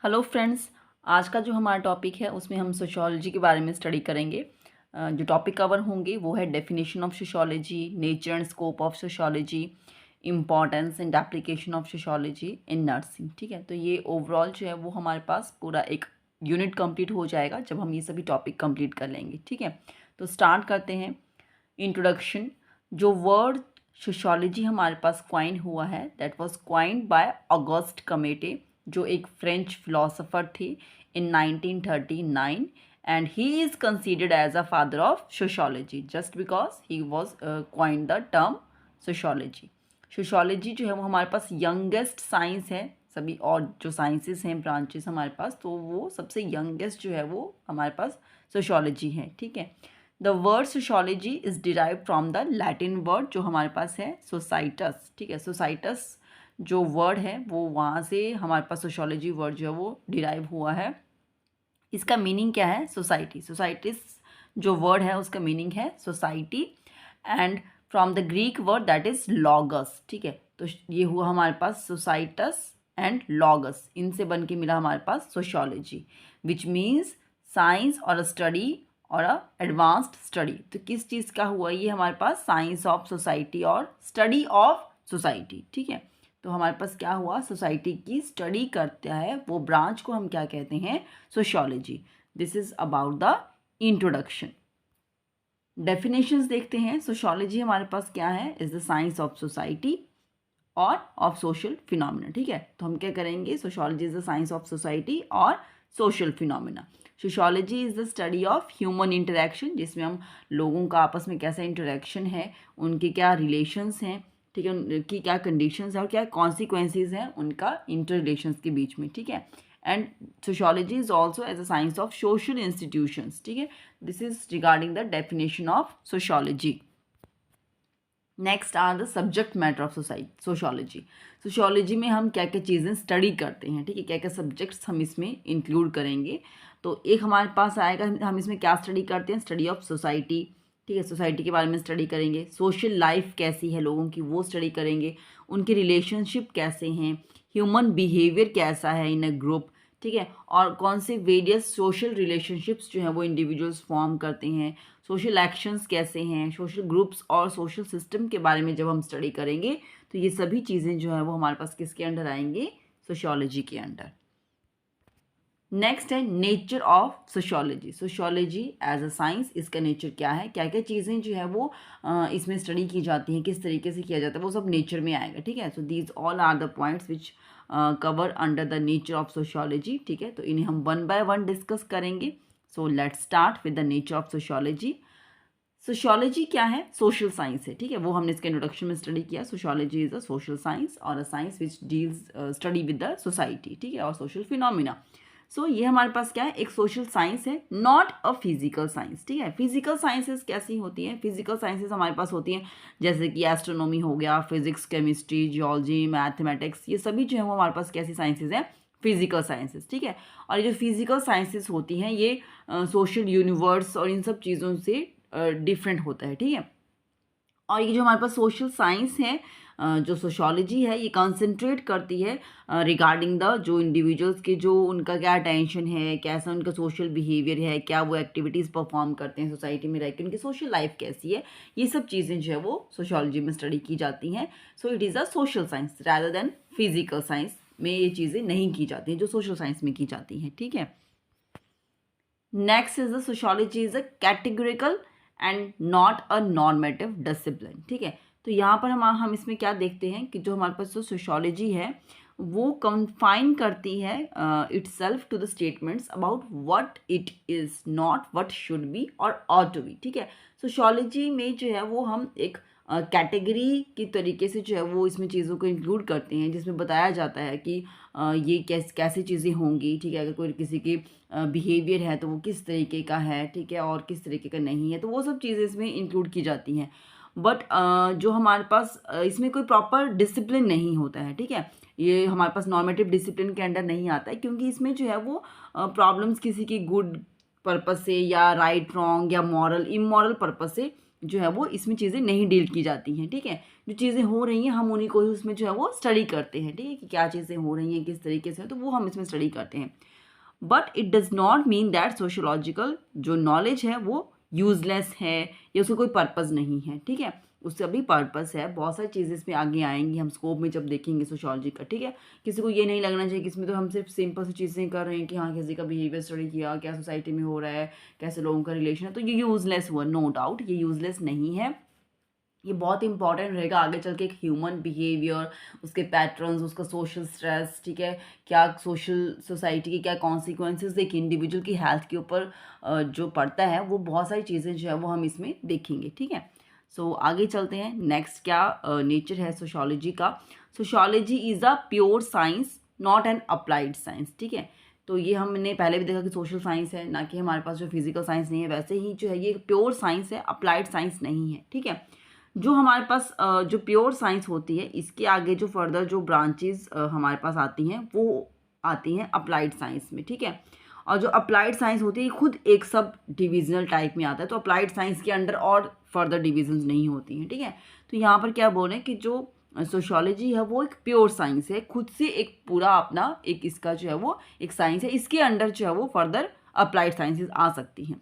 Hello friends. आज का जो हमारा टॉपिक है उसमें हम सोशियोलॉजी के बारे में स्टडी करेंगे। जो टॉपिक कवर होंगे वो है definition of sociology, nature and scope of sociology, importance and application of sociology in nursing. ठीक है, तो ये ओवरऑल जो है वो हमारे पास पूरा एक यूनिट कंप्लीट हो जाएगा जब हम ये सभी टॉपिक कंप्लीट कर लेंगे। ठीक है, तो स्टार्ट करते हैं। इंट्रोडक्शन। जो वर्ड सोशियोलॉजी हमारे पास क्वाइन हुआ है that was coined by August Comte, जो एक फ्रेंच फिलोसोफर थे in 1939, and he is considered as a father of sociology just because he was coined the term sociology. Sociology जो है वो हमारे पास यंगेस्ट साइंस है, सभी और जो साइंसेस हैं ब्रांचेस हमारे पास, तो वो सबसे यंगेस्ट जो है वो हमारे पास सोशियोलॉजी है। ठीक है, the word sociology is derive from the Latin word जो हमारे पास है सोसाइटस। ठीक है, सोसाइटस जो वर्ड है वो वहाँ से हमारे पास सोशियोलॉजी वर्ड जो है वो डिराइव हुआ है। इसका मीनिंग क्या है? सोसाइटी। सोसाइटिस जो वर्ड है उसका मीनिंग है society, and from the Greek word that is logos. ठीक है, तो ये हुआ हमारे पास सोसाइटस एंड लॉगस, इनसे बन के मिला हमारे पास सोशियोलॉजी, विच मीन्स साइंस और स्टडी और अ एडवांस्ड स्टडी। तो किस चीज़ का हुआ ये हमारे पास? साइंस ऑफ सोसाइटी और स्टडी ऑफ सोसाइटी। ठीक है, तो हमारे पास क्या हुआ? सोसाइटी की स्टडी करता है वो ब्रांच को हम क्या कहते हैं? Sociology. This is about the introduction. Definitions देखते हैं। सोशियोलॉजी हमारे पास क्या है? Is the science of society और ऑफ सोशल फिनोमिना। ठीक है, तो हम क्या करेंगे? Sociology is the science of society और social phenomena. Sociology is the study of human interaction, जिसमें हम लोगों का आपस में कैसा इंटरेक्शन है, उनके क्या रिलेशंस हैं, ठीक है, उनकी क्या कंडीशंस हैं और क्या कॉन्सिक्वेंसेज हैं उनका इंटर रिलेशंस के बीच में। ठीक है, and sociology is also as a science of social institutions. ठीक है, this is regarding the definition of sociology. Next are the subject matter of sociology. Sociology में हम क्या क्या चीज़ें स्टडी करते हैं, ठीक है, क्या क्या सब्जेक्ट्स हम इसमें इंक्लूड करेंगे। तो एक हमारे पास आएगा, हम इसमें क्या स्टडी करते हैं? Study of society. ठीक है, सोसाइटी के बारे में स्टडी करेंगे। सोशल लाइफ कैसी है लोगों की वो स्टडी करेंगे। उनके रिलेशनशिप कैसे हैं, ह्यूमन बिहेवियर कैसा है इन अ ग्रुप। ठीक है, और कौन से वेरियस सोशल रिलेशनशिप्स जो हैं वो इंडिविजुअल्स फॉर्म करते हैं, सोशल एक्शंस कैसे हैं, सोशल ग्रुप्स और सोशल सिस्टम के बारे में जब हम स्टडी करेंगे तो ये सभी चीज़ें जो है वो हमारे पास किसके अंडर आएंगे? सोशियोलॉजी के अंडर। नेक्स्ट है nature of sociology. Sociology as a science, इसका नेचर क्या है, क्या क्या चीज़ें जो है वो इसमें स्टडी की जाती हैं, किस तरीके से किया जाता है, वो सब नेचर में आएगा। ठीक है, so these all are the points which cover under the nature of sociology. ठीक है, तो इन्हें हम वन बाय वन डिस्कस करेंगे। So let's start with the nature of sociology. Sociology क्या है? सोशल साइंस है। ठीक है, वो हमने इसके इंट्रोडक्शन में स्टडी किया। Sociology is a social science और a science which deals study with the society. ठीक है, और सोशल फिनोमिना। सो ये हमारे पास क्या है? एक सोशल साइंस है, नॉट अ फिजिकल साइंस। ठीक है, फिजिकल साइंसेस कैसी होती हैं? फिजिकल साइंसेस हमारे पास होती हैं जैसे कि एस्ट्रोनॉमी हो गया, फिजिक्स, केमिस्ट्री, जियोलॉजी, मैथमेटिक्स, ये सभी जो है वो हमारे पास कैसी साइंसेज हैं? Physical sciences. ठीक है, और ये जो फिजिकल साइंसेस होती हैं ये सोशल यूनिवर्स और इन सब चीज़ों से डिफरेंट होता है। ठीक है, और ये जो हमारे पास सोशल साइंस है, जो सोशियोलॉजी है, ये कंसंट्रेट करती है रिगार्डिंग द जो इंडिविजुअल्स के जो उनका क्या टेंशन है, कैसा उनका सोशल बिहेवियर है, क्या वो एक्टिविटीज़ परफॉर्म करते हैं सोसाइटी में रह के, उनकी सोशल लाइफ कैसी है, ये सब चीज़ें जो है वो सोशियोलॉजी में स्टडी की जाती हैं। So it is a social science rather than physical science में ये चीज़ें नहीं की जाती हैं जो सोशल साइंस में की जाती हैं। ठीक है, next is the sociology is a categorical and not a normative discipline. ठीक है, तो यहाँ पर हम इसमें क्या देखते हैं कि जो हमारे पास जो सोशियोलॉजी है वो कंफाइन करती है itself to the statements about what it is, not what should be और ऑट टू बी। ठीक है, सोशियोलॉजी में जो है वो हम एक कैटेगरी की तरीके से जो है वो इसमें चीज़ों को इंक्लूड करते हैं, जिसमें बताया जाता है कि ये कैसी चीज़ें होंगी। ठीक है, अगर कोई किसी की बिहेवियर है तो वो किस तरीके का है, ठीक है, और किस तरीके का नहीं है, तो वो सब चीज़ें इसमें इंक्लूड की जाती हैं। बट जो हमारे पास इसमें कोई प्रॉपर डिसिप्लिन नहीं होता है। ठीक है, ये हमारे पास नॉर्मेटिव डिसिप्लिन के अंडर नहीं आता है, क्योंकि इसमें जो है वो प्रॉब्लम्स किसी की गुड पर्पस से या राइट रॉन्ग या मॉरल इमोरल पर्पस से जो है वो इसमें चीज़ें नहीं डील की जाती हैं, ठीक है। जो चीज़ें हो रही हैं हम उन्हीं को ही उसमें जो है वो स्टडी करते हैं, ठीक है, कि क्या चीज़ें हो रही हैं, किस तरीके से, तो वो हम इसमें स्टडी करते हैं। But it does not mean that sociological जो नॉलेज है वो यूज़लेस है या उसका कोई पर्पज़ नहीं है, ठीक है। उसका भी पर्पज़ है, बहुत सारी चीज़ें इसमें आगे आएंगी हम स्कोप में जब देखेंगे सोशियोलॉजी का, ठीक है। किसी को ये नहीं लगना चाहिए कि इसमें तो हम सिर्फ सिंपल सी चीज़ें कर रहे हैं कि हाँ किसी का बिहेवियर स्टडी किया, क्या सोसाइटी में हो रहा है, कैसे लोगों का रिलेशन है, तो ये यूज़लेस हुआ। नो डाउट ये यूज़लेस नहीं है, ये बहुत इंपॉर्टेंट रहेगा आगे चल के एक ह्यूमन बिहेवियर, उसके पैटर्न्स, उसका सोशल स्ट्रेस, ठीक है, क्या सोशल सोसाइटी के क्या कॉन्सिक्वेंसेस एक इंडिविजुअल की हेल्थ के ऊपर जो पड़ता है, वो बहुत सारी चीज़ें जो है वो हम इसमें देखेंगे, ठीक है। सो आगे चलते हैं। नेक्स्ट क्या नेचर है सोशोलॉजी का। Sociology is a pure science not an applied science, ठीक है। तो ये हमने पहले भी देखा कि सोशल साइंस है, ना कि हमारे पास जो फिजिकल साइंस नहीं है, वैसे ही जो है ये प्योर साइंस है, अप्लाइड साइंस नहीं है, ठीक है। जो हमारे पास जो प्योर साइंस होती है, इसके आगे जो फर्दर जो ब्रांचेस हमारे पास आती हैं वो आती हैं अप्लाइड साइंस में, ठीक है। और जो अप्लाइड साइंस होती है खुद एक सब डिविजनल टाइप में आता है, तो अप्लाइड साइंस के अंडर और फर्दर डिविजन्स नहीं होती हैं, ठीक है। तो यहाँ पर क्या बोलें कि जो सोशियोलॉजी है वो एक प्योर साइंस है, खुद से एक पूरा अपना एक इसका जो है वो एक साइंस है, इसके अंडर जो है वो फर्दर अप्लाइड साइंसेज आ सकती हैं।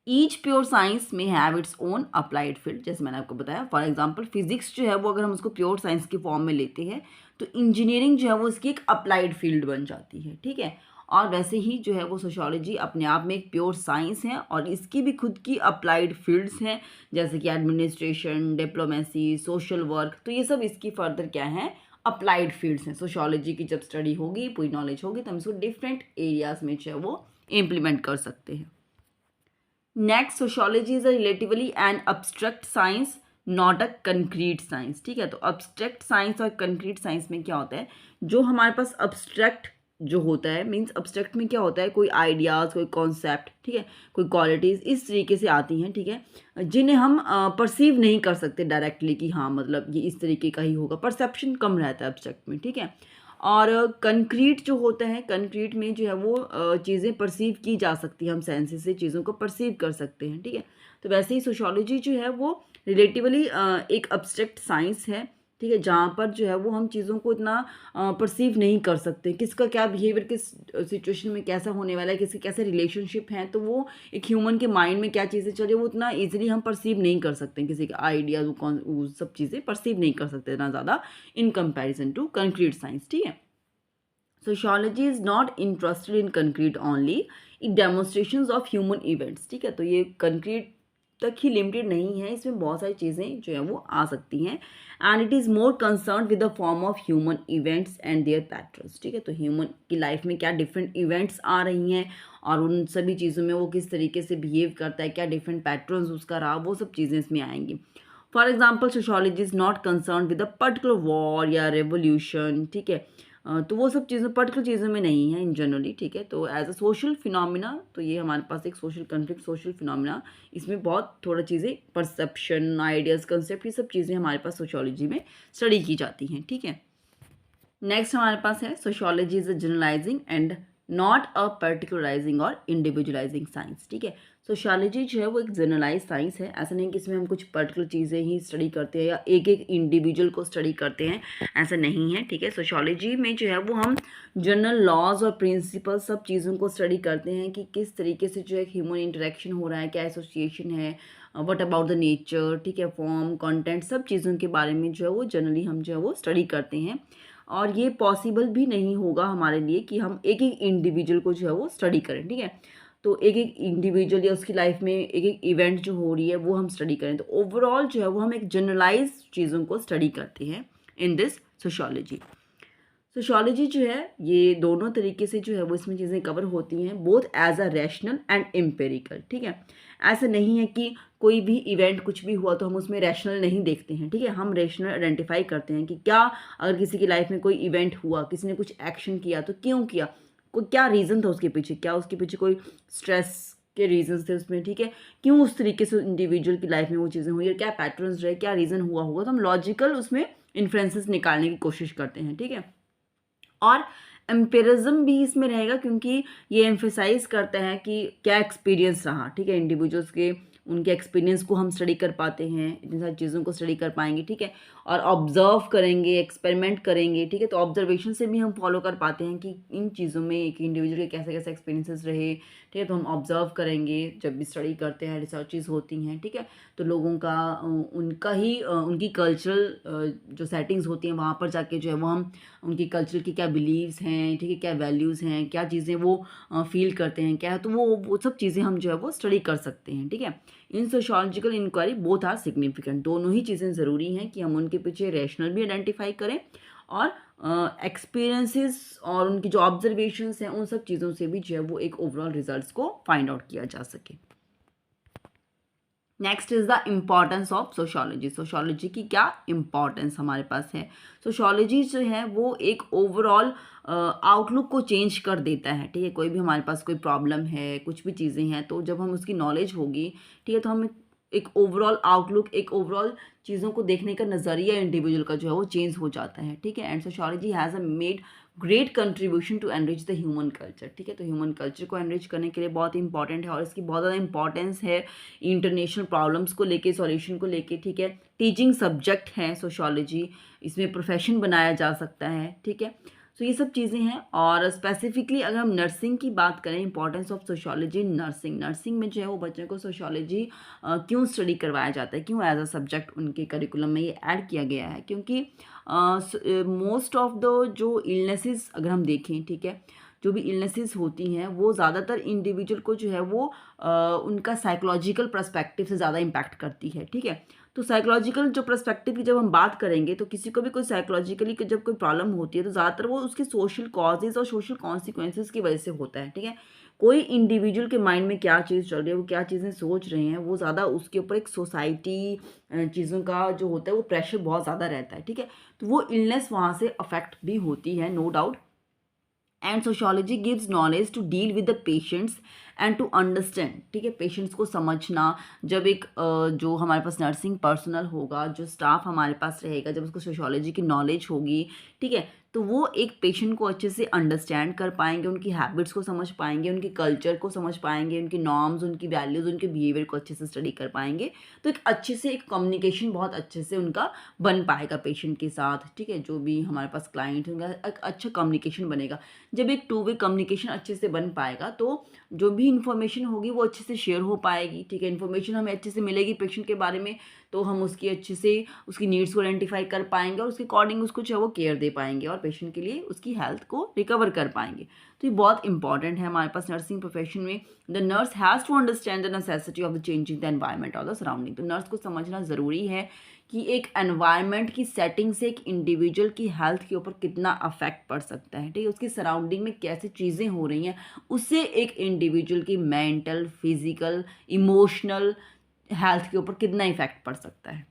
ईच प्योर साइंस में have its own applied field, जैसे मैंने आपको बताया। फॉर एग्जांपल फिजिक्स जो है वो अगर हम उसको प्योर साइंस के फॉर्म में लेते हैं तो इंजीनियरिंग जो है वो उसकी एक अप्लाइड फील्ड बन जाती है, ठीक है। और वैसे ही जो है वो सोशियोलॉजी अपने आप में एक प्योर साइंस है और इसकी भी खुद की अप्लाइड फील्ड्स हैं, जैसे कि एडमिनिस्ट्रेशन, डिप्लोमेसी, सोशल वर्क, तो ये सब इसकी फर्दर क्या है, अप्लाइड फील्ड्स हैं। सोशियोलॉजी की जब स्टडी होगी, पूरी नॉलेज होगी, तो हम इसको डिफरेंट एरियाज में जो है वो इम्प्लीमेंट कर सकते हैं। Next, sociology is a relatively an abstract science not a concrete science, ठीक है। तो अब्स्ट्रैक्ट साइंस और कंक्रीट साइंस में क्या होता है, जो हमारे पास अब्स्ट्रैक्ट जो होता है, मीन्स अब्स्ट्रैक्ट में क्या होता है, कोई आइडियाज़, कोई कॉन्सेप्ट, ठीक है, कोई क्वालिटीज़ इस तरीके से आती हैं, ठीक है, जिन्हें हम परसीव नहीं कर सकते डायरेक्टली कि हाँ मतलब ये इस तरीके का ही होगा, परसेप्शन कम रहता है अब्स्ट्रैक्ट में, ठीक है। और कंक्रीट जो होता है, कंक्रीट में जो है वो चीज़ें परसीव की जा सकती है, हम सेंसेस से चीज़ों को परसीव कर सकते हैं, ठीक है। तो वैसे ही सोशियोलॉजी जो है वो रिलेटिवली एक अब्स्ट्रैक्ट साइंस है, ठीक है, जहाँ पर जो है वो हम चीज़ों को इतना परसीव नहीं कर सकते, किसका क्या बिहेवियर किस सिचुएशन में कैसा होने वाला है, किसके कैसे रिलेशनशिप हैं, तो वो एक ह्यूमन के माइंड में क्या चीज़ें चल रही है वो इतना ईजिली हम परसीव नहीं कर सकते, किसी का आइडियाज वो सब चीज़ें परसीव नहीं कर सकते ना ज़्यादा in comparison to concrete science, ठीक है। Sociology is not interested in concrete only, it demonstrations of human events, ठीक है। तो ये कंक्रीट तक ही लिमिटेड नहीं है, इसमें बहुत सारी चीज़ें जो है वो आ सकती हैं, and it is more concern with the form of human events and their patterns, ठीक है। तो ह्यूमन की लाइफ में क्या डिफरेंट इवेंट्स आ रही हैं और उन सभी चीज़ों में वो किस तरीके से बिहेव करता है, क्या डिफरेंट पैटर्न्स उसका रहा, वो सब चीज़ें इसमें आएंगी। For example sociology is not concern with a particular war या रेवोल्यूशन, ठीक है। तो वो सब चीज़ें पर्टिकुलर चीज़ों में नहीं है इन जनरली, ठीक है। तो एज अ सोशल फिनोमिना, तो ये हमारे पास एक सोशल कन्फ्लिक्ट, सोशल फिनोमिना, इसमें बहुत थोड़ा चीज़ें परसेप्शन, आइडियाज़, कंसेप्ट, ये सब चीज़ें हमारे पास सोशियोलॉजी में स्टडी की जाती हैं, ठीक है। नेक्स्ट हमारे पास है sociology is a generalising and not a particularising और इंडिविजुअलाइजिंग साइंस, ठीक है। सोशियोलॉजी जो है वो एक जनरलाइज साइंस है, ऐसा नहीं कि इसमें हम कुछ पर्टिकुलर चीज़ें ही स्टडी करते हैं या एक एक इंडिविजुअल को स्टडी करते हैं, ऐसा नहीं है, ठीक है। सोशियोलॉजी में जो है वो हम जनरल लॉज और प्रिंसिपल सब चीज़ों को स्टडी करते हैं कि किस तरीके से जो है ह्यूमन इंटरेक्शन हो रहा है, क्या एसोसिएशन है, व्हाट अबाउट द नेचर, ठीक है, फॉर्म, कंटेंट, सब चीज़ों के बारे में जो है वो जनरली हम जो है वो स्टडी करते हैं। और ये पॉसिबल भी नहीं होगा हमारे लिए कि हम एक एक इंडिविजुअल को जो है वो स्टडी करें, ठीक है। तो एक एक इंडिविजुअल या उसकी लाइफ में एक एक इवेंट जो हो रही है वो हम स्टडी करें, तो ओवरऑल जो है वो हम एक जनरलाइज चीज़ों को स्टडी करते हैं इन दिस सोशियोलॉजी। सोशियोलॉजी जो है ये दोनों तरीके से जो है वो इसमें चीज़ें कवर होती हैं, both as a rational and empirical, ठीक है। ऐसा नहीं है कि कोई भी इवेंट कुछ भी हुआ तो हम उसमें रैशनल नहीं देखते हैं, ठीक है। हम रैशनल आइडेंटिफाई करते हैं कि क्या अगर किसी की लाइफ में कोई इवेंट हुआ, किसी ने कुछ एक्शन किया तो क्यों किया, कोई क्या रीज़न था उसके पीछे, क्या उसके पीछे कोई स्ट्रेस के रीजंस थे उसमें, ठीक है, क्यों उस तरीके से इंडिविजुअल की लाइफ में वो चीज़ें हुई और क्या पैटर्न्स रहे, क्या रीज़न हुआ होगा, तो हम लॉजिकल उसमें इन्फ्लुएंसेस निकालने की कोशिश करते हैं, ठीक है। और एम्पिरिज्म भी इसमें रहेगा क्योंकि ये एम्फेसाइज करता है कि क्या एक्सपीरियंस रहा, ठीक है, इंडिविजुअल्स के उनके एक्सपीरियंस को हम स्टडी कर पाते हैं, इतनी सारी चीज़ों को स्टडी कर पाएंगे, ठीक है। और ऑब्जर्व करेंगे, एक्सपेरिमेंट करेंगे, ठीक है। तो ऑब्जर्वेशन से भी हम फॉलो कर पाते हैं कि इन चीज़ों में एक इंडिविजुअल के कैसे कैसे एक्सपीरियंसेस रहे, ठीक है। तो हम ऑब्जर्व करेंगे जब भी स्टडी करते हैं, रिसर्चेज होती हैं, ठीक है। तो लोगों का उनका ही उनकी कल्चरल जो सेटिंग्स होती हैं वहाँ पर जाके जो है वो हम उनकी कल्चर की क्या बिलीव्स हैं, ठीक है, क्या वैल्यूज़ हैं, क्या चीज़ें वो फील करते हैं, क्या है, तो वो सब चीज़ें हम जो है वो स्टडी कर सकते हैं, ठीक है। In sociological inquiry both are significant, दोनों ही चीज़ें ज़रूरी हैं कि हम उनके पीछे रैशनल भी आइडेंटिफाई करें और एक्सपीरियंसेस और उनकी जो ऑब्जर्वेशंस हैं उन सब चीज़ों से भी जो है वो एक ओवरऑल रिजल्ट्स को फाइंड आउट किया जा सके। Next is the importance of sociology. Sociology की क्या इम्पॉर्टेंस हमारे पास है। सोशोलॉजी जो है वो एक ओवरऑल आउटलुक को चेंज कर देता है, ठीक है। कोई भी हमारे पास कोई प्रॉब्लम है, कुछ भी चीज़ें हैं, तो जब हम उसकी नॉलेज होगी, ठीक है, तो हम एक ओवरऑल आउटलुक, एक ओवरऑल चीज़ों को देखने का नज़रिया इंडिविजुअल का जो है वो चेंज हो जाता है, ठीक है। And sociology has a made great contribution to enrich the human culture, ठीक है। तो ह्यूमन कल्चर को एनरिच करने के लिए बहुत इंपॉर्टेंट है और इसकी बहुत ज़्यादा इंपॉर्टेंस है इंटरनेशनल प्रॉब्लम्स को लेके, सॉल्यूशन को लेके, ठीक है। टीचिंग सब्जेक्ट है सोशोलॉजी, इसमें प्रोफेशन बनाया जा सकता है, ठीक है। तो ये सब चीज़ें हैं। और स्पेसिफिकली अगर हम नर्सिंग की बात करें, importance of sociology in nursing, nursing में जो है वो बच्चों को सोशोलॉजी क्यों स्टडी करवाया जाता है, क्यों एज अ सब्जेक्ट उनके करिकुलम में ये ऐड किया गया है, क्योंकि मोस्ट ऑफ द जो इलनेसेस अगर हम देखें, ठीक है, जो भी इलनेसेस होती हैं वो ज़्यादातर इंडिविजुअल को जो है वो उनका साइकोलॉजिकल पर्सपेक्टिव से ज़्यादा इम्पैक्ट करती है, ठीक है। तो साइकोलॉजिकल जो पर्सपेक्टिव की जब हम बात करेंगे, तो किसी को भी कोई साइकोलॉजिकली जब कोई प्रॉब्लम होती है तो ज़्यादातर वो उसके सोशल कॉजेज़ और सोशल कॉन्सिक्वेंसेस की वजह से होता है, ठीक है। कोई इंडिविजुअल के माइंड में क्या चीज़ चल रही है, वो क्या चीज़ें सोच रहे हैं, वो ज़्यादा उसके ऊपर एक सोसाइटी चीज़ों का जो होता है वो प्रेशर बहुत ज़्यादा रहता है, ठीक है। तो वो इलनेस वहाँ से अफेक्ट भी होती है, no doubt. And sociology gives knowledge to deal with the patients and to understand, ठीक है, पेशेंट्स को समझना। जब एक जो हमारे पास नर्सिंग पर्सनल होगा, जो स्टाफ हमारे पास रहेगा, जब उसको सोशोलॉजी की नॉलेज होगी, ठीक है, तो वो एक पेशेंट को अच्छे से अंडरस्टैंड कर पाएंगे, उनकी हैबिट्स को समझ पाएंगे, उनके कल्चर को समझ पाएंगे, उनकी नॉर्म्स, उनकी वैल्यूज़, उनके बिहेवियर को अच्छे से स्टडी कर पाएंगे। तो एक अच्छे से एक कम्युनिकेशन बहुत अच्छे से उनका बन पाएगा पेशेंट के साथ, ठीक है। जो भी हमारे पास क्लाइंट होंगे, एक अच्छा कम्युनिकेशन बनेगा। जब एक टू वे कम्युनिकेशन अच्छे से बन पाएगा तो जो भी इन्फॉर्मेशन होगी वो अच्छे से शेयर हो पाएगी, ठीक है। इन्फॉर्मेशन हमें अच्छे से मिलेगी पेशेंट के बारे में, तो हम उसकी अच्छे से उसकी नीड्स को आइडेंटिफाई कर पाएंगे और उसके अकॉर्डिंग उसको जो है वो केयर दे पाएंगे और पेशेंट के लिए उसकी हेल्थ को रिकवर कर पाएंगे। तो ये बहुत इंपॉर्टेंट है हमारे पास नर्सिंग प्रोफेशन में। The nurse has to understand the necessity of the changing the environment और द सराउंडिंग। तो नर्स को समझना ज़रूरी है कि एक एनवायरनमेंट की सेटिंग से एक इंडिविजुअल की हेल्थ के ऊपर कितना अफेक्ट पड़ सकता है, ठीक है। उसकी सराउंडिंग में कैसी चीज़ें हो रही हैं, उससे एक इंडिविजुअल की मेंटल, फिजिकल, इमोशनल हेल्थ के ऊपर कितना इफेक्ट पड़ सकता है।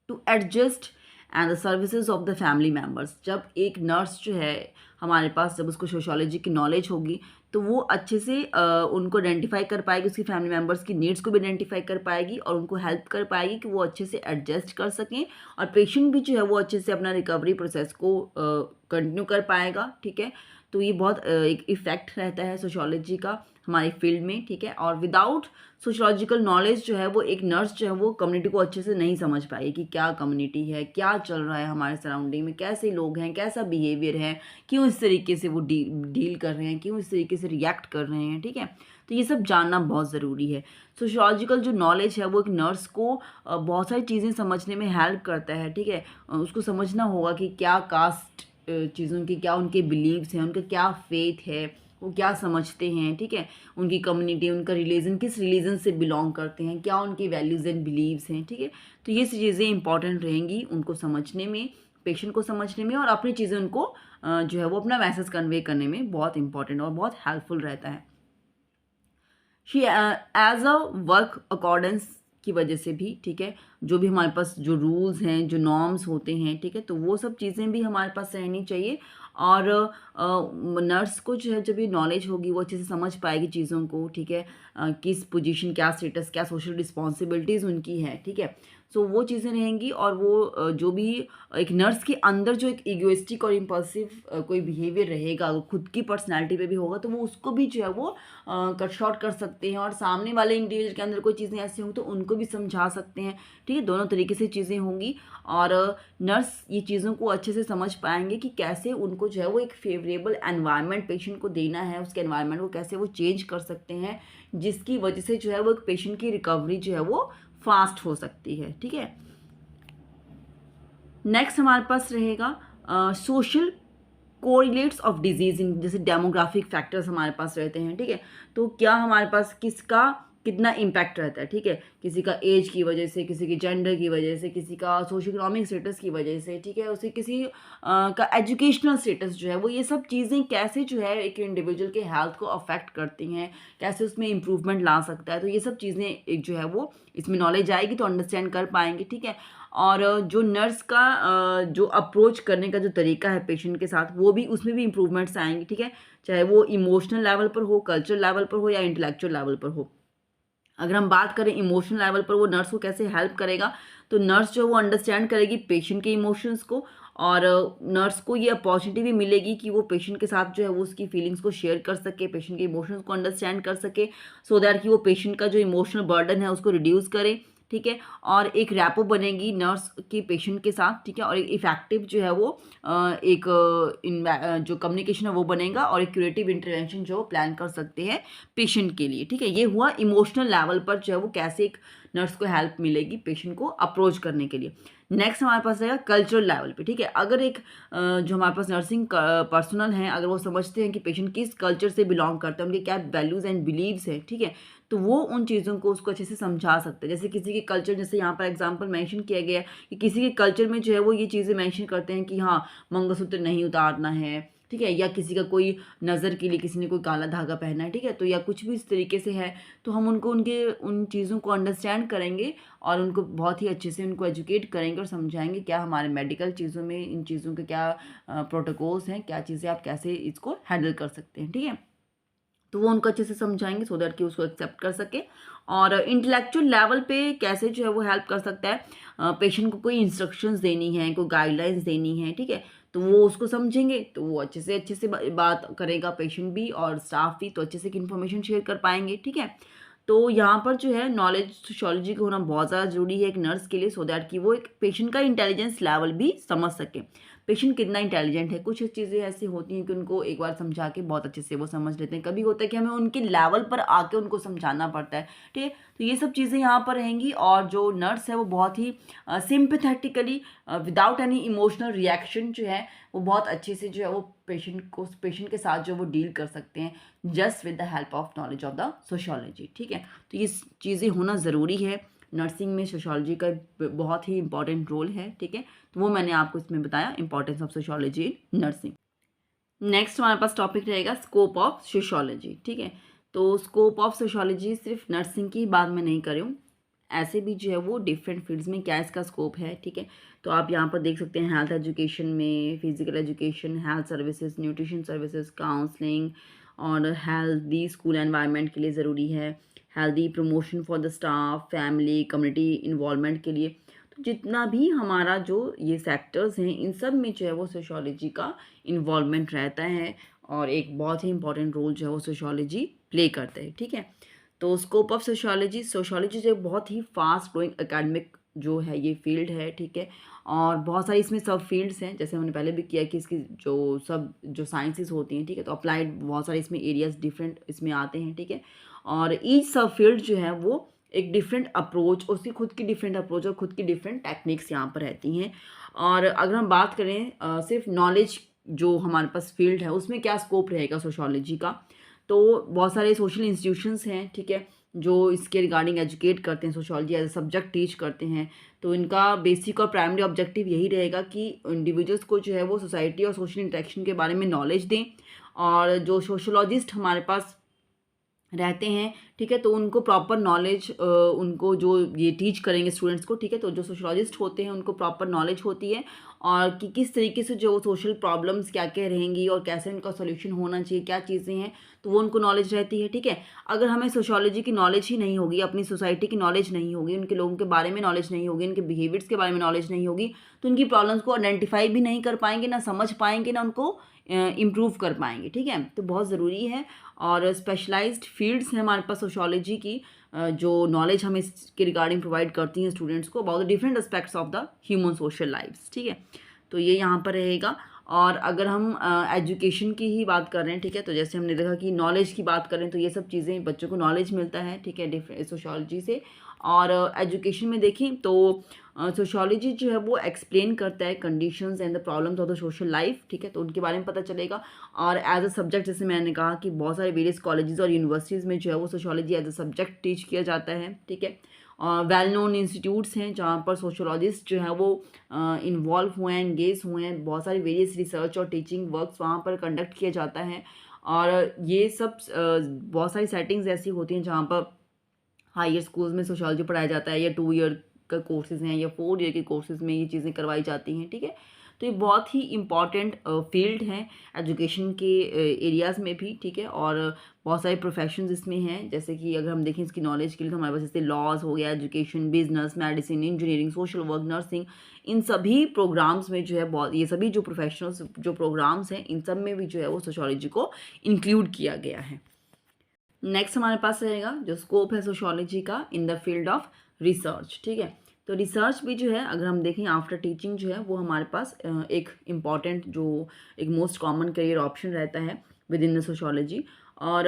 To adjust and the services of the family members, जब एक नर्स जो है हमारे पास, जब उसको सोशोलॉजी की नॉलेज होगी तो वो अच्छे से उनको आइडेंटिफाई कर पाएगी, उसकी फैमिली मेम्बर्स की नीड्स को भी आइडेंटिफाई कर पाएगी और उनको हेल्प कर पाएगी कि वो अच्छे से एडजस्ट कर सकें और पेशेंट भी जो है वो अच्छे से अपना रिकवरी प्रोसेस को कंटिन्यू कर पाएगा, ठीक है। तो ये बहुत एक इफ़ेक्ट रहता है सोशोलॉजी का हमारी फील्ड में, ठीक है। और विदाउट सोशोलॉजिकल नॉलेज जो है वो एक नर्स जो है वो कम्युनिटी को अच्छे से नहीं समझ पाएगी कि क्या कम्युनिटी है, क्या चल रहा है हमारे सराउंडिंग में, कैसे लोग हैं, कैसा बिहेवियर है, क्यों इस तरीके से वो डील कर रहे हैं, क्यों इस तरीके से रिएक्ट कर रहे हैं, ठीक है। तो ये सब जानना बहुत ज़रूरी है। सोशोलॉजिकल जो नॉलेज है वो एक नर्स को बहुत सारी चीज़ें समझने में हेल्प करता है, ठीक है। उसको समझना होगा कि क्या कास्ट चीज़ों की क्या उनके बिलीव्स हैं, उनका क्या फेथ है, वो क्या समझते हैं, ठीक है। उनकी कम्युनिटी, उनका रिलीजन, किस रिलीजन से बिलोंग करते हैं, क्या उनकी वैल्यूज़ एंड बिलीव्स हैं, ठीक है। तो ये चीज़ें इंपॉर्टेंट रहेंगी उनको समझने में, पेशेंट को समझने में, और अपनी चीज़ें उनको जो है वो अपना मैसेज कन्वे करने में बहुत इंपॉर्टेंट और बहुत हेल्पफुल रहता है। She as a work accordance की वजह से भी, ठीक है, जो भी हमारे पास जो रूल्स हैं, जो नॉर्म्स होते हैं, ठीक है, तो वो सब चीज़ें भी हमारे पास रहनी चाहिए। और नर्स को जो है जब ये नॉलेज होगी वो अच्छे से समझ पाएगी चीज़ों को, ठीक है। किस पोजीशन, क्या स्टेटस, क्या सोशल रिस्पॉन्सिबिलिटीज़ उनकी है, ठीक है। सो वो चीज़ें रहेंगी। और वो जो भी एक नर्स के अंदर जो एक इगोइस्टिक और इम्पल्सिव कोई बिहेवियर रहेगा, अगर खुद की पर्सनैलिटी पे भी होगा, तो वो उसको भी जो है वो कट शॉर्ट कर सकते हैं, और सामने वाले इंडिविजुअल के अंदर कोई चीज़ें ऐसी होंगी तो उनको भी समझा सकते हैं। ठीक है, दोनों तरीके से चीज़ें होंगी, और नर्स ये चीज़ों को अच्छे से समझ पाएंगे कि कैसे उनको जो है वो एक फेवरेबल एनवायरनमेंट पेशेंट को देना है, उसके एनवायरनमेंट को कैसे वो चेंज कर सकते हैं, जिसकी वजह से जो है वो एक पेशेंट की रिकवरी जो है वो फास्ट हो सकती है। ठीक है, नेक्स्ट हमारे पास रहेगा social correlates of disease in, जैसे डेमोग्राफिक फैक्टर्स हमारे पास रहते हैं। ठीक है, तो क्या हमारे पास किसका कितना इम्पैक्ट रहता है। ठीक है, किसी का एज की वजह से, किसी की जेंडर की वजह से, किसी का सोशो इकोनॉमिक स्टेटस की वजह से, ठीक है, उसे किसी का एजुकेशनल स्टेटस जो है वो, ये सब चीज़ें कैसे जो है एक इंडिविजुअल के हेल्थ को अफेक्ट करती हैं, कैसे उसमें इम्प्रूवमेंट ला सकता है। तो ये सब चीज़ें एक जो है वो इसमें नॉलेज आएगी तो अंडरस्टैंड कर पाएंगे। ठीक है, और जो नर्स का जो अप्रोच करने का जो तरीका है पेशेंट के साथ, वो भी उसमें भी इम्प्रूवमेंट्स आएंगी। ठीक है, चाहे वो इमोशनल लेवल पर हो, कल्चरल लेवल पर हो, या इंटेलेक्चुअल लेवल पर हो। अगर हम बात करें इमोशनल लेवल पर, वो नर्स को कैसे हेल्प करेगा, तो नर्स जो वो अंडरस्टैंड करेगी पेशेंट के इमोशंस को, और नर्स को ये अपॉर्चुनिटी भी मिलेगी कि वो पेशेंट के साथ जो है वो उसकी फीलिंग्स को शेयर कर सके, पेशेंट के इमोशंस को अंडरस्टैंड कर सके, सो दैट कि वो पेशेंट का जो इमोशनल बर्डन है उसको रिड्यूस करे। ठीक है, और एक रैपो बनेगी नर्स के पेशेंट के साथ। ठीक है, और एक इफेक्टिव जो है वो एक जो कम्युनिकेशन है वो बनेगा, और एक क्यूरेटिव इंटरवेंशन जो प्लान कर सकते हैं पेशेंट के लिए। ठीक है, ये हुआ इमोशनल लेवल पर जो है वो कैसे एक नर्स को हेल्प मिलेगी पेशेंट को अप्रोच करने के लिए। नेक्स्ट हमारे पास रहेगा कल्चरल लेवल पे। ठीक है, अगर एक जो हमारे पास नर्सिंग पर्सनल हैं, अगर वो समझते हैं कि पेशेंट किस कल्चर से बिलोंग करता है, उनके क्या वैल्यूज़ एंड बिलीव्स हैं, ठीक है, तो वो उन चीज़ों को उसको अच्छे से समझा सकते हैं। जैसे किसी के कल्चर, जैसे यहाँ पर एग्जांपल मेंशन किया गया है कि किसी के कल्चर में जो है वो ये चीज़ें मेंशन करते हैं कि हाँ, मंगलसूत्र नहीं उतारना है। ठीक है, या किसी का कोई नज़र के लिए किसी ने कोई काला धागा पहना है। ठीक है, तो या कुछ भी इस तरीके से है, तो हम उनको उनके उन चीज़ों को अंडरस्टैंड करेंगे, और उनको बहुत ही अच्छे से उनको एजुकेट करेंगे और समझाएंगे क्या हमारे मेडिकल चीज़ों में इन चीज़ों के क्या प्रोटोकॉल्स हैं, क्या चीज़ें आप कैसे इसको हैंडल कर सकते हैं। ठीक है, तो वो उनको अच्छे से समझाएंगे सो दैट कि उसको एक्सेप्ट कर सके। और इंटेलेक्चुअल लेवल पे कैसे जो है वो हेल्प कर सकता है, पेशेंट को कोई इंस्ट्रक्शंस देनी है, कोई गाइडलाइंस देनी है। ठीक है, तो वो उसको समझेंगे तो वो अच्छे से बात करेगा, पेशेंट भी और स्टाफ भी, तो अच्छे से इन्फॉर्मेशन शेयर कर पाएंगे। ठीक है, तो यहाँ पर जो है नॉलेज सोशियोलॉजी का होना बहुत ज़्यादा ज़रूरी है एक नर्स के लिए, सो दैट कि वो एक पेशेंट का इंटेलिजेंस लेवल भी समझ सके, पेशेंट कितना इंटेलिजेंट है। कुछ चीज़ें ऐसी होती हैं कि उनको एक बार समझा के बहुत अच्छे से वो समझ लेते हैं, कभी होता है कि हमें उनके लेवल पर आके उनको समझाना पड़ता है। ठीक है, तो ये सब चीज़ें यहाँ पर रहेंगी, और जो नर्स है वो बहुत ही सिंपैथेटिकली विदाउट एनी इमोशनल रिएक्शन जो है वो बहुत अच्छे से जो है वो पेशेंट के साथ जो वो डील कर सकते हैं, just with the help of knowledge of the sociology. ठीक है, तो ये चीज़ें होना ज़रूरी है। नर्सिंग में सोशियोलॉजी का बहुत ही इंपॉर्टेंट रोल है। ठीक है, तो वो मैंने आपको इसमें बताया, importance of sociology in nursing. Next हमारे पास टॉपिक रहेगा स्कोप ऑफ सोशियोलॉजी। ठीक है, तो स्कोप ऑफ सोशियोलॉजी सिर्फ नर्सिंग की बात मैं नहीं कर रही हूँ, ऐसे भी जो है वो डिफरेंट फील्ड्स में क्या इसका स्कोप है। ठीक है, तो आप यहाँ पर देख सकते हैं हेल्थ एजुकेशन में, physical education, health services, nutrition services, counselling, और हेल्दी स्कूल एनवायरनमेंट के लिए ज़रूरी है, healthy promotion for the staff, family, community involvement के लिए। तो जितना भी हमारा जो ये सेक्टर्स हैं, इन सब में जो है वो सोशियोलॉजी का इन्वॉल्वमेंट रहता है, और एक बहुत ही इंपॉर्टेंट रोल जो है वो सोशियोलॉजी प्ले करता है। ठीक है, तो स्कोप ऑफ सोशियोलॉजी जो बहुत ही फास्ट ग्रोइंग एकेडमिक जो है ये फील्ड है। ठीक है, और बहुत सारी इसमें सब फील्ड्स हैं, जैसे हमने पहले भी किया कि इसकी जो साइंसेस होती हैं। ठीक है, तो अप्लाइड बहुत सारे इसमें एरियाज डिफरेंट इसमें आते हैं। ठीक है, और ईच सब फील्ड जो है वो एक डिफरेंट अप्रोच, उसकी खुद की डिफरेंट अप्रोच और खुद की डिफरेंट टेक्निक्स यहाँ पर रहती हैं। और अगर हम बात करें सिर्फ नॉलेज जो हमारे पास फील्ड है उसमें क्या स्कोप रहेगा सोशियोलॉजी का, तो बहुत सारे सोशल इंस्टीट्यूशंस हैं। ठीक है, जो इसके रिगार्डिंग एजुकेट करते हैं, sociology as a subject teach करते हैं। तो इनका बेसिक और प्राइमरी ऑब्जेक्टिव यही रहेगा कि इंडिविजुअल्स को जो है वो सोसाइटी और सोशल इंटरेक्शन के बारे में नॉलेज दें, और जो सोशोलॉजिस्ट हमारे पास रहते हैं, ठीक है, तो उनको प्रॉपर नॉलेज उनको जो ये टीच करेंगे स्टूडेंट्स को, ठीक है, तो जो सोशलॉजिस्ट होते हैं उनको प्रॉपर नॉलेज होती है और कि किस तरीके से जो सोशल प्रॉब्लम्स क्या क्या रहेंगी और कैसे उनका सोल्यूशन होना चाहिए, क्या चीज़ें हैं, तो वो उनको नॉलेज रहती है, ठीक है। अगर हमें सोशोलॉजी की नॉलेज ही नहीं होगी, अपनी सोसाइटी की नॉलेज नहीं होगी, उनके लोगों के बारे में नॉलेज नहीं होगी, उनके बिहेवियर्स के बारे में नॉलेज नहीं होगी, तो उनकी प्रॉब्लम्स को आइडेंटिफाई भी नहीं कर पाएंगे, ना समझ पाएंगे, ना उनको इम्प्रूव कर पाएंगे, ठीक है। तो बहुत ज़रूरी है और स्पेशलाइज्ड फील्ड्स हैं हमारे पास सोशोलॉजी की, जो नॉलेज हमें इसके रिगार्डिंग प्रोवाइड करती हैं स्टूडेंट्स को about the different aspects of the human social lifes, ठीक है। तो ये यहाँ पर रहेगा। और अगर हम एजुकेशन की ही बात कर रहे हैं, ठीक है, तो जैसे हमने देखा कि नॉलेज की बात करें तो ये सब चीज़ें बच्चों को नॉलेज मिलता है, ठीक है, डिफरेंट सोशोलॉजी से। और एजुकेशन में देखें तो सोशोलॉजी जो है वो एक्सप्लेन करता है conditions and the problems of the social life, ठीक है, तो उनके बारे में पता चलेगा। और एज अ सब्जेक्ट जैसे मैंने कहा कि बहुत सारे वेरियस कॉलेजेस और यूनिवर्सिटीज़ में जो है वो sociology as a subject teach किया जाता है, ठीक है। वेल नोन इंस्टीट्यूट्स हैं जहाँ पर सोशोलॉजिस्ट जो है वो इन्वॉल्व हुए हैं, एंगेज हुए हैं, बहुत सारी वेरियस रिसर्च और टीचिंग वर्क्स वहाँ पर कंडक्ट किया जाता है। और ये सब बहुत सारी सेटिंग्स ऐसी होती हैं जहाँ पर हायर स्कूल्स में सोशोलॉजी पढ़ाया जाता है, या 2 ईयर का कोर्सेज़ हैं या 4 ईयर के कोर्सेज़ में ये चीज़ें करवाई जाती हैं, ठीक है। तो ये बहुत ही इम्पॉर्टेंट फील्ड है एजुकेशन के एरियाज़ में भी, ठीक है। और बहुत सारे प्रोफेशंस इसमें हैं, जैसे कि अगर हम देखें इसकी नॉलेज के लिए तो हमारे पास जैसे लॉज हो गया, education, business, medicine, engineering, social work, nursing, इन सभी प्रोग्राम्स में जो है बहुत ये सभी जो प्रोफेशनल्स जो प्रोग्राम्स हैं इन सब में भी जो है वो सोशोलॉजी को इंक्लूड किया गया है। नेक्स्ट हमारे पास रहेगा जो स्कोप है सोशोलॉजी का in the field of research, ठीक है। तो रिसर्च भी जो है अगर हम देखें आफ्टर टीचिंग जो है वो हमारे पास एक इम्पॉर्टेंट जो एक मोस्ट कॉमन करियर ऑप्शन रहता है विद इन द सोशोलॉजी। और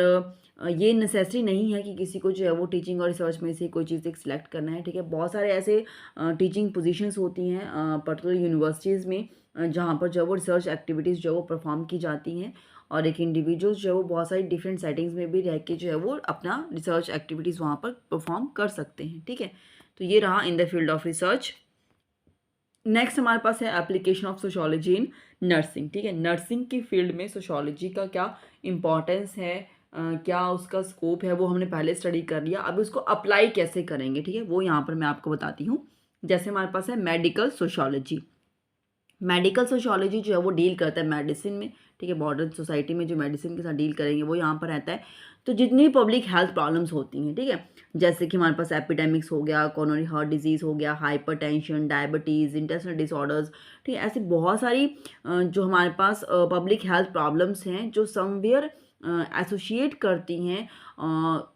ये नेसेसरी नहीं है कि किसी को जो है वो टीचिंग और रिसर्च में से कोई चीज़ एक सिलेक्ट करना है, ठीक है। बहुत सारे ऐसे टीचिंग पोजीशंस होती हैं पर्टिकुलर यूनिवर्सिटीज़ में जहाँ पर जो है वो रिसर्च एक्टिविटीज़ जो है वो परफॉर्म की जाती हैं और एक इंडिविजुअल्स जो है वो बहुत सारी डिफरेंट सेटिंग्स में भी रह के जो है वो अपना रिसर्च एक्टिविटीज़ वहाँ पर परफॉर्म कर सकते हैं, ठीक है। तो ये रहा in the field of research. Next हमारे पास है application of sociology in nursing, ठीक है। नर्सिंग की फील्ड में सोशोलॉजी का क्या इम्पॉर्टेंस है, क्या उसका स्कोप है, वो हमने पहले स्टडी कर लिया। अब उसको अप्लाई कैसे करेंगे, ठीक है, वो यहाँ पर मैं आपको बताती हूँ। जैसे हमारे पास है मेडिकल सोशोलॉजी। मेडिकल सोशोलॉजी जो है वो डील करता है मेडिसिन में, ठीक है। मॉडर्न सोसाइटी में जो मेडिसिन के साथ डील करेंगे वो यहाँ पर रहता है। तो जितनी पब्लिक हेल्थ प्रॉब्लम्स होती हैं, ठीक है, जैसे कि हमारे पास एपिडेमिक्स हो गया, कोरोनरी हार्ट डिजीज़ हो गया, हाइपरटेंशन, डायबिटीज़, इंटेस्टिनल डिसऑर्डर्स, ठीक है, ऐसी बहुत सारी जो हमारे पास पब्लिक हेल्थ प्रॉब्लम्स हैं जो समवेयर एसोशिएट करती हैं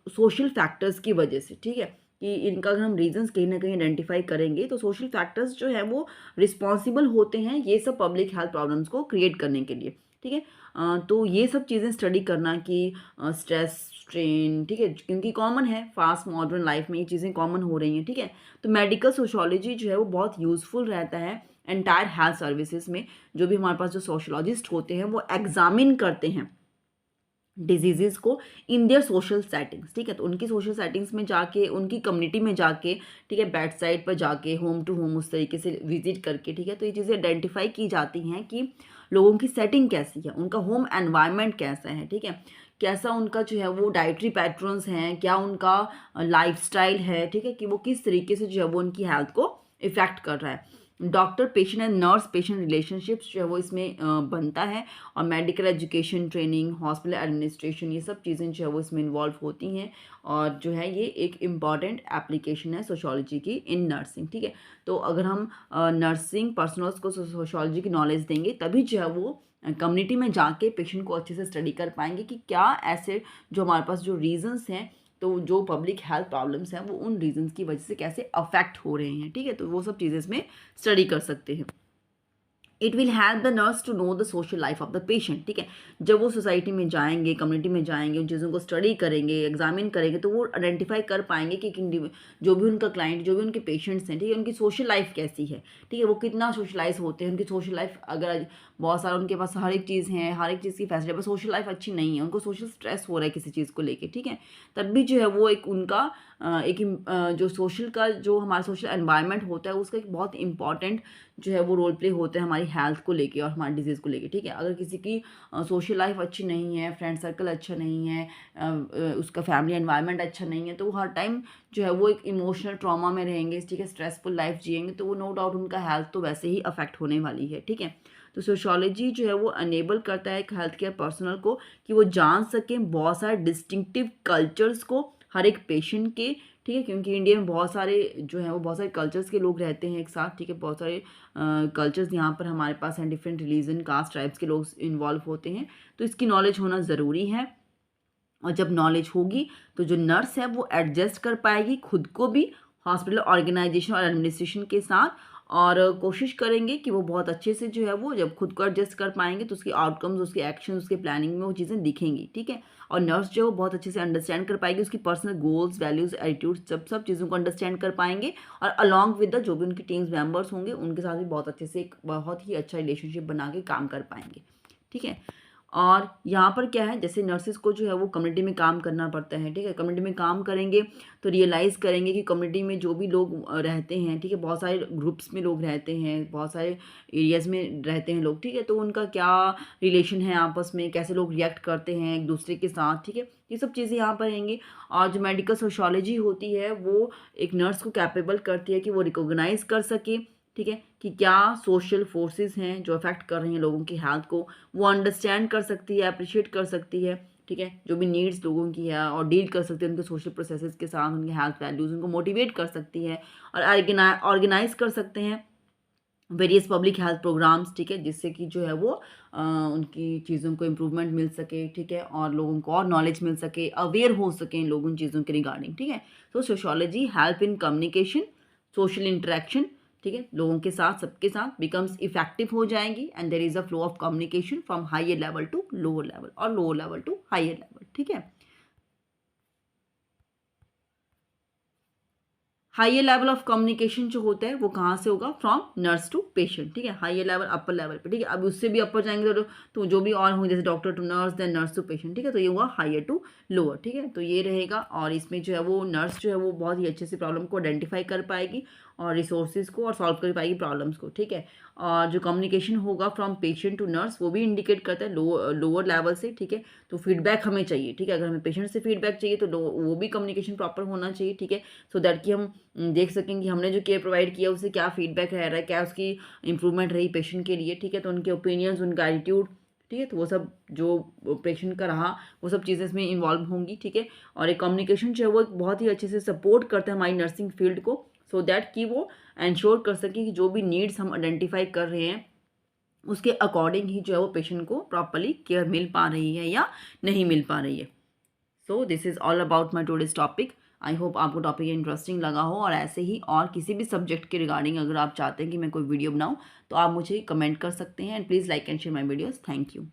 सोशल फैक्टर्स की वजह से, ठीक है। कि इनका अगर हम रीजंस कहीं ना कहीं आइडेंटिफाई करेंगे तो सोशल फैक्टर्स जो है वो रिस्पॉन्सिबल होते हैं ये सब पब्लिक हेल्थ प्रॉब्लम्स को क्रिएट करने के लिए, ठीक है। तो ये सब चीज़ें स्टडी करना कि स्ट्रेस, स्ट्रेन, ठीक है, क्योंकि कॉमन है फास्ट मॉडर्न लाइफ में ये चीज़ें कॉमन हो रही हैं, ठीक है। तो मेडिकल सोशोलॉजी जो है वो बहुत यूज़फुल रहता है एंटायर हेल्थ सर्विसेज में। जो भी हमारे पास जो सोशोलॉजिस्ट होते हैं वो एग्जामिन करते हैं डिजीज़ को इन देयर सोशल सेटिंग्स, ठीक है। तो उनकी सोशल सेटिंग्स में जाके, उनकी कम्युनिटी में जाके, ठीक है, बेड साइड पर जाके, होम टू होम उस तरीके से विजिट करके, ठीक है, तो ये चीज़ें आइडेंटिफाई की जाती हैं कि लोगों की सेटिंग कैसी है, उनका होम एनवायरनमेंट कैसा है, ठीक है, कैसा उनका जो है वो डाइटरी पैटर्न्स हैं, क्या उनका लाइफस्टाइल है, ठीक है, कि वो किस तरीके से जो है वो उनकी हेल्थ को इफ़ेक्ट कर रहा है। Doctor patient and nurse patient relationships जो है वो इसमें बनता है। और medical education, training, hospital administration, ये सब चीज़ें जो है वो इसमें इन्वॉल्व होती हैं। और जो है ये एक इम्पॉर्टेंट एप्लीकेशन है सोशोलॉजी की इन नर्सिंग, ठीक है। तो अगर हम नर्सिंग पर्सनल्स को सोशोलॉजी की नॉलेज देंगे तभी जो है वो कम्युनिटी में जाके पेशेंट को अच्छे से स्टडी कर पाएंगे कि क्या ऐसे जो हमारे पास जो रीजंस हैं, तो जो पब्लिक हेल्थ प्रॉब्लम्स हैं वो उन रीजंस की वजह से कैसे अफेक्ट हो रहे हैं, ठीक है। तो वो सब चीज़ें इसमें स्टडी कर सकते हैं। It will help the nurse to know the social life of the patient, ठीक है। जब वो सोसाइटी में जाएंगे, कम्युनिटी में जाएंगे, उन चीज़ों को स्टडी करेंगे, एग्जामिन करेंगे, तो वो आइडेंटिफाई कर पाएंगे कि जो भी उनका क्लाइंट, जो भी उनके पेशेंट्स हैं, ठीक है, उनकी सोशल लाइफ कैसी है, ठीक है, वो कितना सोशलाइज होते हैं, उनकी सोशल लाइफ अगर बहुत सारा उनके पास हर एक चीज़ है, हर एक चीज़ की फैसिलिटी, पर सोशल लाइफ अच्छी नहीं है, उनको सोशल स्ट्रेस हो रहा है किसी चीज़ को लेके, ठीक है, तब भी जो है वो एक उनका जो सोशल का जो हमारा सोशल एनवायरनमेंट होता है उसका एक बहुत इंपॉर्टेंट जो है वो रोल प्ले होते हैं हमारी हेल्थ को लेके और हमारी डिजीज़ को लेके, ठीक है। अगर किसी की सोशल लाइफ अच्छी नहीं है, फ्रेंड सर्कल अच्छा नहीं है, उसका फैमिली एनवायरनमेंट अच्छा नहीं है, तो वो हर टाइम जो है वो एक इमोशनल ट्रॉमा में रहेंगे, ठीक है, स्ट्रेसफुल लाइफ जिएंगे, तो वो नो डाउट उनका हेल्थ तो वैसे ही अफेक्ट होने वाली है, ठीक है। तो सोशियोलॉजी जो है वो अनेबल करता है एक हेल्थ केयर पर्सनल को कि वो जान सकें बहुत सारे डिस्टिंक्टिव कल्चर्स को हर एक पेशेंट के, ठीक है, क्योंकि इंडिया में बहुत सारे जो है वो बहुत सारे कल्चर्स के लोग रहते हैं एक साथ, ठीक है, बहुत सारे कल्चर्स यहाँ पर हमारे पास हैं, डिफरेंट रिलीजन कास्ट ट्राइब्स के लोग इन्वॉल्व होते हैं, तो इसकी नॉलेज होना ज़रूरी है। और जब नॉलेज होगी तो जो नर्स है वो एडजस्ट कर पाएगी खुद को भी हॉस्पिटल ऑर्गेनाइजेशन और एडमिनिस्ट्रेशन के साथ, और कोशिश करेंगे कि वो बहुत अच्छे से जो है वो जब खुद को एडजस्ट कर पाएंगे तो उसकी आउटकम्स, उसके एक्शन, उसके प्लानिंग में वो चीज़ें दिखेंगी, ठीक है। और नर्स जो है वो बहुत अच्छे से अंडरस्टैंड कर पाएगी उसकी पर्सनल गोल्स, वैल्यूज़, एटीट्यूड्स, सब चीज़ों को अंडरस्टैंड कर पाएंगे, और अलॉन्ग विद द जो भी उनकी टीम्स मेंबर्स होंगे उनके साथ भी बहुत अच्छे से एक बहुत ही अच्छा रिलेशनशिप बना के काम कर पाएंगे, ठीक है। और यहाँ पर क्या है, जैसे नर्सेज को जो है वो कम्युनिटी में काम करना पड़ता है, ठीक है। कम्युनिटी में काम करेंगे तो रियलाइज़ करेंगे कि कम्युनिटी में जो भी लोग रहते हैं, ठीक है, बहुत सारे ग्रुप्स में लोग रहते हैं, बहुत सारे एरियाज़ में रहते हैं लोग, ठीक है, तो उनका क्या रिलेशन है आपस में, कैसे लोग रिएक्ट करते हैं एक दूसरे के साथ, ठीक है, ये सब चीज़ें यहाँ पर रहेंगी। और जो मेडिकल सोशियोलॉजी होती है वो एक नर्स को कैपेबल करती है कि वो रिकॉग्नाइज़ कर सके, ठीक है, कि क्या सोशल फोर्सेस हैं जो अफेक्ट कर रही हैं लोगों की हेल्थ को, वो अंडरस्टैंड कर सकती है, अप्रिशिएट कर सकती है, ठीक है, जो भी नीड्स लोगों की है, और डील कर सकती है उनके सोशल प्रोसेसेस के साथ, उनके हेल्थ वैल्यूज़, उनको मोटिवेट कर सकती है, और ऑर्गेनाइज कर सकते हैं वेरियस पब्लिक हेल्थ प्रोग्राम्स, ठीक है, जिससे कि जो है वो उनकी चीज़ों को इम्प्रूवमेंट मिल सके, ठीक है, और लोगों को और नॉलेज मिल सके, अवेयर हो सकें लोग उन चीज़ों के रिगार्डिंग, ठीक है। तो sociology help in communication, social interaction, ठीक है, लोगों के साथ, सबके साथ बिकम्स इफेक्टिव हो जाएंगी, and there is a flow of communication from higher level to lower level और lower level to higher level, ठीक है। हायर लेवल ऑफ कम्युनिकेशन जो होता है वो कहाँ से होगा, फ्रॉम नर्स टू पेशेंट, ठीक है, हायर लेवल अपर लेवल पे, ठीक है। अब उससे भी अपर जाएंगे तो जो भी और होंगे, जैसे doctor to nurse, then nurse to patient, ठीक है, तो ये हुआ हायर टू लोअर, ठीक है। तो ये रहेगा, और इसमें जो है वो नर्स जो है वो बहुत ही अच्छे से प्रॉब्लम को आइडेंटिफाई कर पाएगी और रिसोर्सेज को, और सॉल्व कर पाएगी प्रॉब्लम्स को, ठीक है। और जो कम्युनिकेशन होगा फ्रॉम पेशेंट टू नर्स वो भी इंडिकेट करता है लोअर लेवल से, ठीक है। तो फीडबैक हमें चाहिए, ठीक है, अगर हमें पेशेंट से फीडबैक चाहिए तो वो भी कम्युनिकेशन प्रॉपर होना चाहिए, ठीक है, सो दैट कि हम देख सकें कि हमने जो केयर प्रोवाइड किया उससे क्या फीडबैक रह रहा है, क्या उसकी इंप्रूवमेंट रही पेशेंट के लिए, ठीक है, तो उनके ओपिनियंस, उनका एटीट्यूड, ठीक है, तो वो सब जो पेशेंट का रहा वो सब चीज़ें इसमें इन्वॉल्व होंगी, ठीक है। और एक कम्युनिकेशन जो है वो एक बहुत ही अच्छे से सपोर्ट करता है हमारी नर्सिंग फील्ड को, सो दैट कि वो इंश्योर कर सके कि जो भी नीड्स हम आइडेंटिफाई कर रहे हैं उसके अकॉर्डिंग ही जो है वो पेशेंट को प्रॉपरली केयर मिल पा रही है या नहीं मिल पा रही है। So this is all about my today's topic. I hope आपको टॉपिक इंटरेस्टिंग लगा हो, और ऐसे ही और किसी भी सब्जेक्ट के रिगार्डिंग अगर आप चाहते हैं कि मैं कोई वीडियो बनाऊं तो आप मुझे कमेंट कर सकते हैं, and please like and share my videos. Thank you.